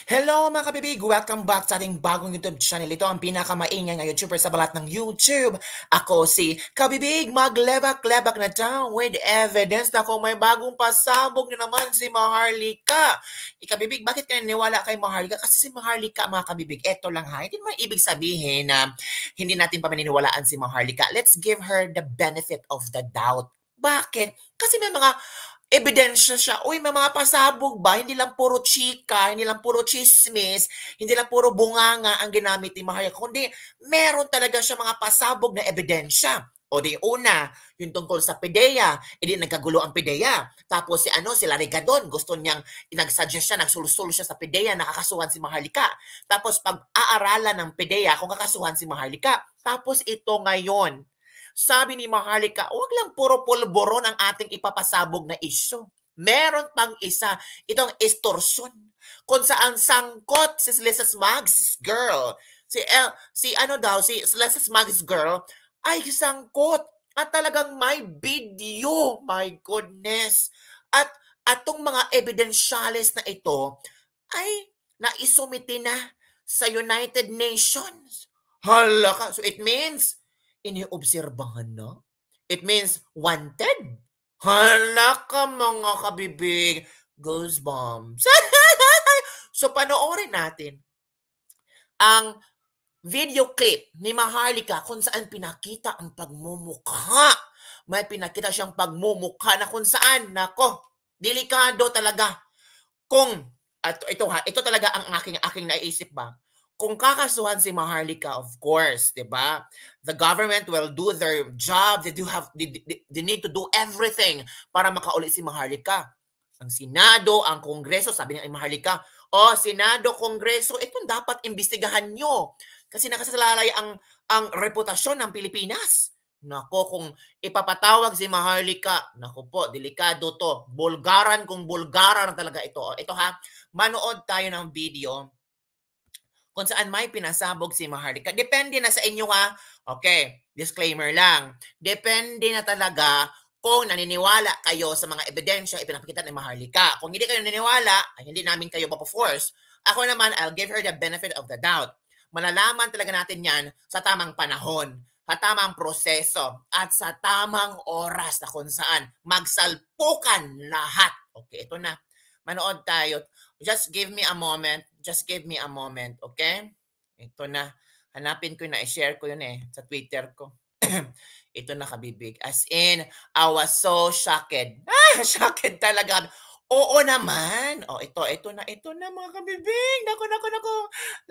Hello mga kabibig! Welcome back sa ating bagong YouTube channel. Ito ang pinakamaingay na YouTuber sa balat ng YouTube. Ako si Kabibig, maglebak-lebak na tayo with evidence na kung may bagong pasabog na naman si Maharlika. Kabibig, bakit ka naniwala kay Maharlika? Kasi si Maharlika mga kabibig, eto lang ha. Hindi naman ibig sabihin na hindi natin pa maniniwalaan si Maharlika. Let's give her the benefit of the doubt. Bakit? Kasi may mga ebidensya siya. Uy, may mga pasabog ba? Hindi lang puro chika, hindi lang puro chismis, hindi lang puro bunganga ang ginamit ni Maharlika, kundi meron talaga siya mga pasabog na ebidensya. O di una, yung tungkol sa PDEA, hindi nagkagulo ang PDEA. Tapos si Larry Gadon, gusto niyang nag-suggest siya, nagsulsul siya sa PDEA, nakakasuhan si Maharlika. Tapos pag-aaralan ng PDEA kung kakasuhan si Maharlika. Tapos ito ngayon, sabi ni Maharlika, huwag lang puro pulburon ang ating ipapasabog na isyu. Meron pang isa, itong extortion. Kung saan sangkot si Celeste Mag's girl. Si Celeste Mag's girl ay sangkot. At talagang may video. My goodness. At atong mga evidentials na ito ay naisumiti na sa United Nations. Hala ka. So it means iniobserbahan na? It means wanted? Hala ka mga kabibig. Goosebumps. So panoorin natin ang video clip ni Maharlika kung saan pinakita ang pagmumukha. May pinakita siyang pagmumukha na kung saan, nako, delikado talaga. Ito talaga ang aking naisip ba? Kung kakasuhan si Maharlika, of course, 'di ba? The government will do their job. They need to do everything para makauli si Maharlika. Ang Senado, ang Kongreso, sabi ni Maharlika, Senado, Kongreso, itong dapat imbestigahan nyo. Kasi nakasalalay ang reputasyon ng Pilipinas. Nako, kung ipapatawag si Maharlika, nako po, delikado to. Bulgaran kung bulgaran talaga ito. Ito ha, manood tayo ng video kung saan may pinasabog si Maharlika. Depende na sa inyo ha. Okay, disclaimer lang. Depende na talaga kung naniniwala kayo sa mga ebidensya ipinapakita ni Maharlika. Kung hindi kayo naniniwala, ay hindi namin kayo mapo-force. Ako naman, I'll give her the benefit of the doubt. Malalaman talaga natin yan sa tamang panahon, sa tamang proseso, at sa tamang oras na kung saan magsalpukan lahat. Okay, ito na. Manood tayo. Just give me a moment. Just give me a moment, okay? Ito na. Hanapin ko na, i-share ko yun sa Twitter ko. Ito na kabibig. As in, I was so shocked. Shocked talaga. Oo naman. Ito na mga kabibig. Naku.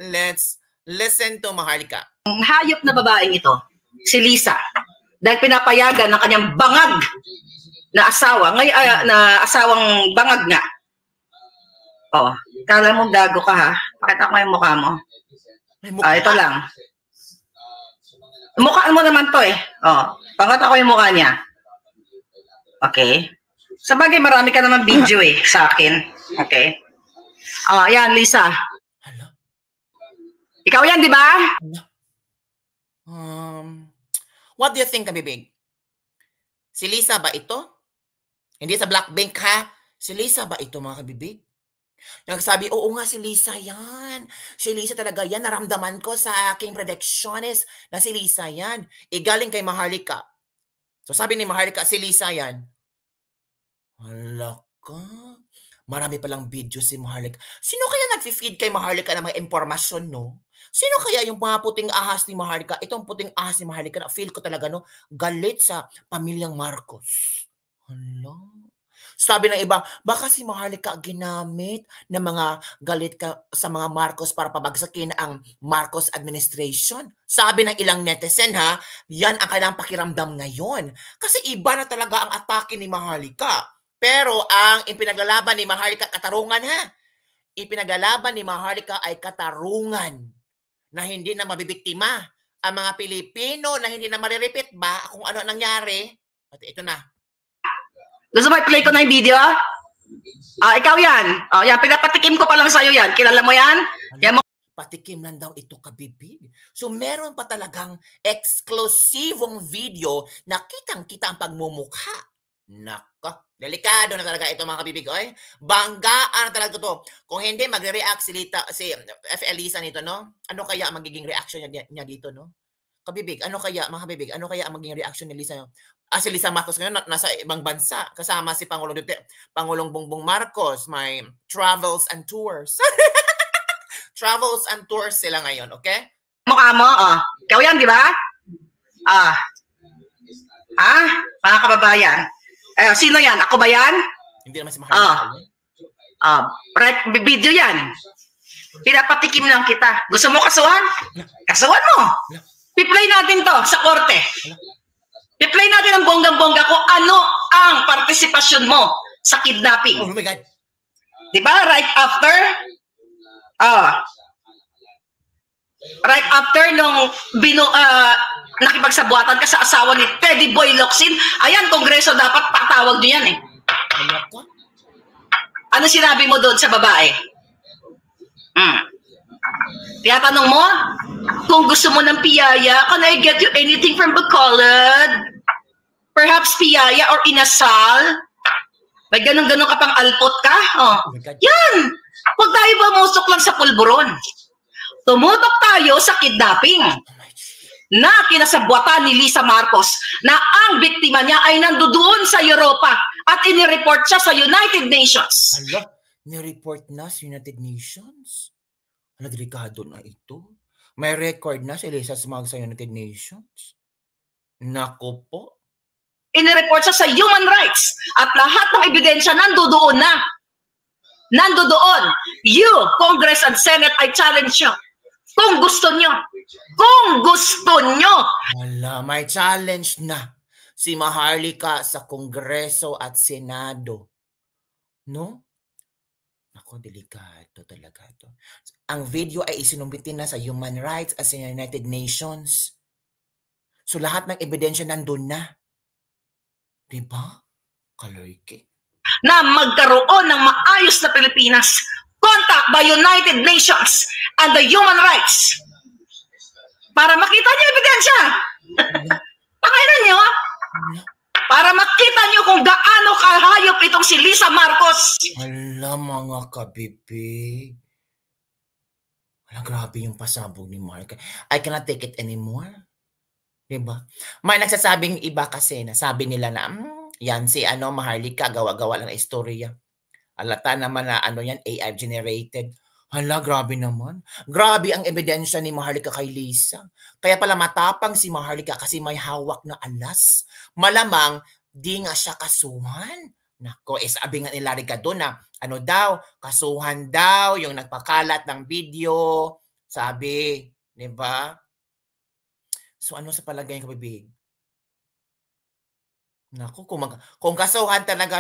Let's listen to Maharlika. Hayop na babaeng ito, si Lisa, dahil pinapayagan ng kanyang bangag na asawa, na asawang bangag nga. Kala mo gago ka ha? Pakita ko yung mukha mo. Ito lang. Mukha mo naman to pakita ko yung mukha niya. Okay. Sabagay, marami ka naman video sa akin. Okay. Yan, Lisa. Ikaw yan, di ba? What do you think, kabibig? Si Lisa ba ito? Hindi sa Blackpink ha? Si Lisa ba ito, mga kabibig? Nagsabi, oo nga, si Lisa yan. Si Lisa talaga yan. Naramdaman ko sa aking predictions na si Lisa yan. Galing kay Maharlika. So sabi ni Maharlika, si Lisa yan. Hala ka. Marami palang video si Maharlika. Sino kaya nag-feed kay Maharlika ng mga impormasyon, no? Sino kaya yung mga puting ahas ni Maharlika? Itong puting ahas ni Maharlika, feel ko talaga, no? Galit sa pamilyang Marcos. Hala. Sabi ng iba, baka si Maharlika ginamit ng mga galit sa mga Marcos para pabagsakin ang Marcos administration. Sabi ng ilang netizen ha, yan ang kailangang pakiramdam ngayon. Kasi iba na talaga ang atake ni Maharlika. Pero ang ipinaglalaban ni Maharlika, katarungan ha. Ipinaglalaban ni Maharlika ay katarungan na hindi na mabibiktima. Ang mga Pilipino na hindi na mariripit ba kung ano nangyari. At ito na. Gusto mo i-play ko na yung video? Ikaw yan. Yan, pinapatikim ko pa lang sa'yo yan. Kilala mo yan? Yan mo. Patikim lang daw ito, kabibig. So meron pa talagang eksklusibong video na kitang-kita ang pagmumukha Nako, delikado na talaga ito mga kabibig. Oy, banggaan na talaga to. Kung hindi, magre-react si F. Elisa nito, no? Ano kaya ang magiging reaction niya dito, no? Kabibig, ano kaya, mga kabibig, ano kaya ang magiging reaction ni Lisa? Si Lisa Marcos ngayon nasa ibang bansa kasama si Pangulong Bongbong Marcos, may travels and tours. Travels and tours sila ngayon, okay? Mukha mo, ikaw yan, di ba? Mga kababayan. Sino yan? Ako ba yan? Hindi naman si Maharlika. Right, video yan. Pinapatikim lang kita. Gusto mo kasuhan? Kasuhan mo. Piplay natin to sa korte. Piplay natin ang bonggang-bongga ko ano ang partisipasyon mo sa kidnapping. Oh my God. Diba? Right after nung nakipagsabuatan ka sa asawa ni Teddy Boy Locsin, ayan, Kongreso dapat patawag niyo yan eh. Ano sinabi mo doon sa babae? Tiyatanong mo, kung gusto mo ng piyaya, can I get you anything from Bacolod? Perhaps piyaya or inasal? May ganun-ganun ka pang alpot ka? Yan! Huwag tayo bumusok lang sa pulburon. Tumutok tayo sa kidnapping na kinasabwatan ni Lisa Marcos na ang biktima niya ay nandoon sa Europa at inireport siya sa United Nations. Hala, nireport na sa United Nations? Delikado na ito. May record na si Lisa sa United Nations. Naku po. Inireport siya sa human rights at lahat ng ebidensya nandoon na. Nandoon. You, Congress and Senate, I challenge you. Kung gusto nyo. Kung gusto nyo. Wala, may challenge na si Maharlika sa Kongreso at Senado. No? Ako, delikado talaga to. Ang video ay isinumbitin na sa Human Rights at sa United Nations. So lahat ng ebidensya nandun na. Diba? Kaloyke. Na magkaroon ng maayos na Pilipinas. Contact by United Nations and the Human Rights. Para makita niyo ebidensya. Pakailan niyo. Para makita niyo kung gaano kahayop itong si Lisa Marcos. Hala mga kabibi. Hala, grabe yung pasabog ni Mark. I cannot take it anymore. Diba? May nagsasabing iba kasi na sabi nila na yan si Maharlika, gawa-gawa lang na istorya. Alata naman na yan, AI generated. Hala, grabe naman. Grabe ang ebidensya ni Maharlika kay Lisa. Kaya pala matapang si Maharlika kasi may hawak na alas. Malamang, di nga siya kasuhan. Nako, sabi nga nila Rica doon na, kasuhan daw, yung nagpakalat ng video. Sabi, di ba? So, ano sa palagay ng kabibig? Nako, kung kasuhan talaga,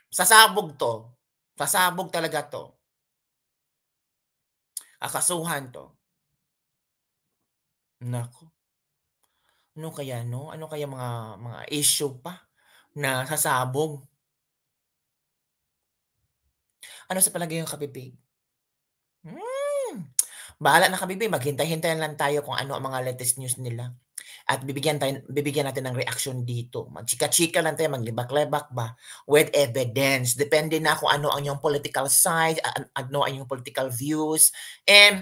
sasabog to. Sasabog talaga to. Kasuhan to. Nako. Ano kaya, no? Ano kaya mga issue pa na sasabog? Ano sa palagay ng kabibig? Bahala na kabibig. Maghintay-hintayan lang tayo kung ano ang mga latest news nila. At bibigyan natin ng reaction dito. Magchika-chika lang tayo, maglibak-lebak ba with evidence. Depende na kung ano ang yung political side, ano ang yung political views. And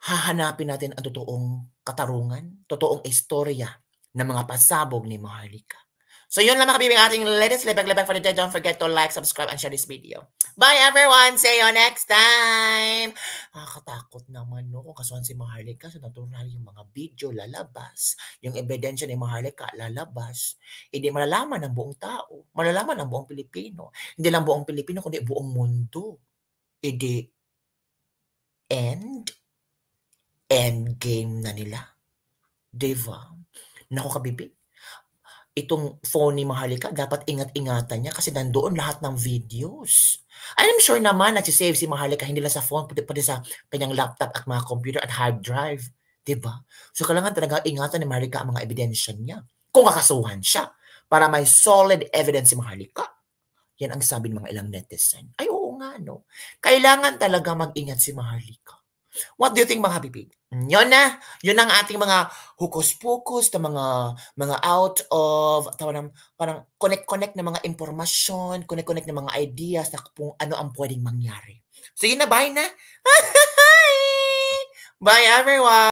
hahanapin natin ang totoong katarungan, totoong istorya ng mga pasabog ni Maharlika. So yun lang mga kabibig ating latest lebak-lebak for the day. Don't forget to like, subscribe, and share this video. Bye everyone! See you next time! Nakakatakot naman kung kasuhan si Maharlika. So natural yung mga video lalabas. Yung ebidensya ni Maharlika lalabas. Hindi malalaman ng buong tao. Malalaman ng buong Pilipino. Hindi lang buong Pilipino, kundi buong mundo. Hindi end game na nila. Diba? Naku kabibig. Itong phone ni Maharlika, dapat ingat-ingatan niya kasi nandoon lahat ng videos. I'm sure naman nagsisave si Maharlika hindi lang sa phone, pati sa kanyang laptop at mga computer at hard drive. Diba? So kailangan talaga ingatan ni Maharlika ang mga ebidensya niya. Kung kakasuhan siya, para may solid evidence si Maharlika. Yan ang sabi ng mga ilang netizen. Ay oo nga no. Kailangan talaga mag-ingat si Maharlika. What do you think, mga habibig? Yun na. Yun ang ating mga hukus-pukus na mga out of parang connect-connect na mga impormasyon, connect-connect na mga ideas na kung ano ang pwedeng mangyari. So yun na, bye na. Bye everyone.